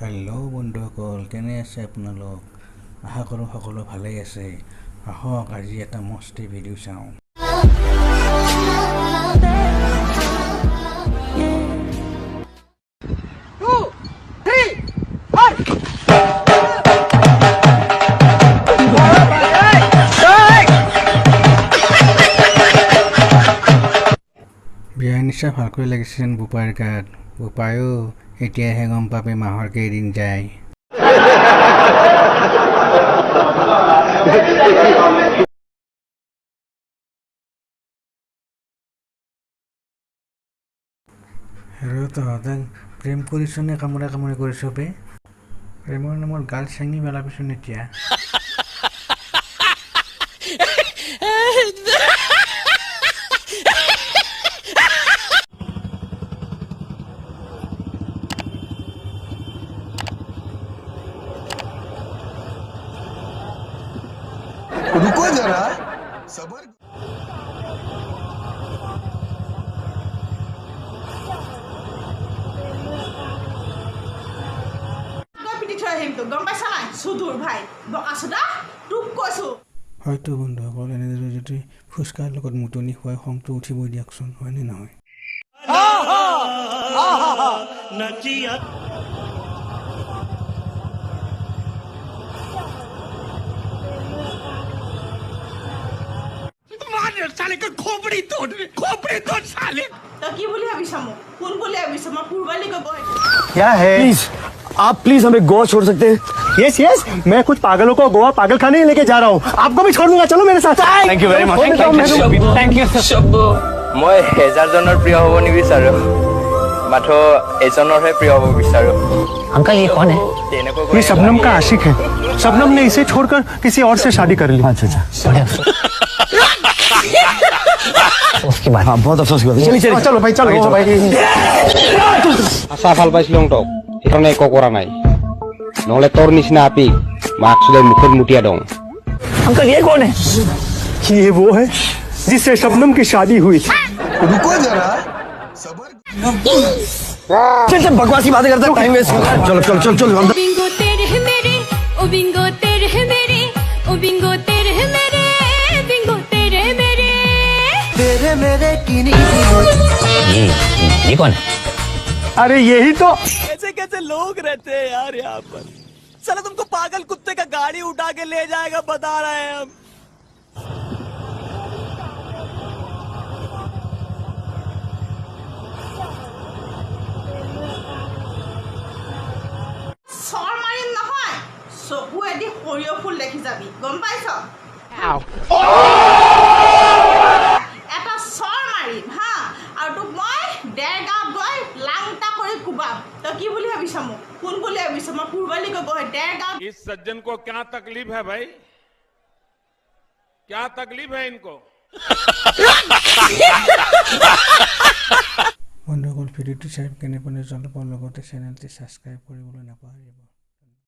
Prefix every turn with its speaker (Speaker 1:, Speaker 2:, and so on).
Speaker 1: Hello' বন্ধুসকল, কেনে আছে আপোনালোক? আশা কৰোঁ সকলো ভালেই আছে। আহক আজি এটা মস্তি ভিডিঅ' চাওঁ। বিয়াৰ নিচা ভালকৈ লাগিছে যেন বোপাৰ গাত। বোপায়ো এতিয়াহে গম পাবে মাহৰ কেইদিন যায়। হেৰ' তহঁতে প্ৰেম কৰিছ নে কামোৰা কামোৰি কৰিছ বে? প্ৰেমৰ নামত গাল চেঙি পেলাবিচোন এতিয়া।
Speaker 2: रुको जरा सबर
Speaker 1: হয়তো বন্ধুসকল, এনেদৰে যদি ফুচকাৰ লগত মুতনি খুৱাই খংটো উঠিবই দিয়কচোন, হয়নে নহয়?
Speaker 3: क्या है? प्लीज हमें गोवा छोड़ सकते हैं? यस यस, मैं कुछ पागलों को गोवा पागल खाने लेके जा रहा हूँ। आपको भी छोड़ दूंगा, चलो मेरे साथ। Thank you very much. Thank you.
Speaker 4: মই হেজাৰজনৰ প্ৰিয় হ'ব নিবিচাৰো, মাথো এজনৰহে প্ৰিয় হ'ব বিচাৰো।
Speaker 5: अंकल ये कौन है?
Speaker 3: ये शबनम का आशिक है। शबनम ने इसे छोड़कर किसी और से शादी कर ली।
Speaker 5: अच्छा उसकी बात।
Speaker 3: हाँ, बहुत अफसोस की बात है। चलिए चलो भाई, चलो भाई।
Speaker 6: আশা ভাল পাইছিলো তোক, সেইকাৰণে একো কৰা নাই, নহ'লে তোৰ নিচিনা আপি মাস্ক লৈ মুখত মুটিয়া দওঁ।
Speaker 5: अंकल ये कौन है?
Speaker 3: ये वो है जिससे शबनम की शादी हुई थी।
Speaker 2: रुको जरा सबर
Speaker 3: चल बकवासी बातें करता है, टाइम वेस्ट। चलो चलो चलो चलो अंदर।
Speaker 7: बिंगो तेरे है मेरे, ओ बिंगो तेरे है मेरे, ओ बिंगो तेरे है मेरे, बिंगो तेरे है मेरे,
Speaker 2: तेरे मेरे की
Speaker 5: ये कौन है?
Speaker 3: अरे यही तो।
Speaker 8: कैसे कैसे लोग रहते हैं यार यहाँ पर। चलो तुमको पागल कुत्ते का गाड़ी उठा के ले जाएगा, बता रहे हैं हम।
Speaker 9: চকুৱেদি সৰিয়হ ফুল দেখি যাবি, গম পাইছ? এটা চৰ মাৰিম হা, আৰু তোক মই দেৰগাঁৱত গৈ লাংটা কৰি কোবাম। তই কি বুলি ভাবিছ মোক? কোন বুলি ভাবিছ? মই পূৰ্বালি গৈ গৈ দেৰগাঁৱত।
Speaker 10: इस सज्जन को क्या तकलीफ है भाई? क्या तकलीफ है इनको?
Speaker 1: বন্ধুসকল, ভিডিঅ'টো চাই কেনে পালে জনাব, লগতে চেনেলটি ছাবস্ক্ৰাইব কৰিবলৈ নাপাহৰিব।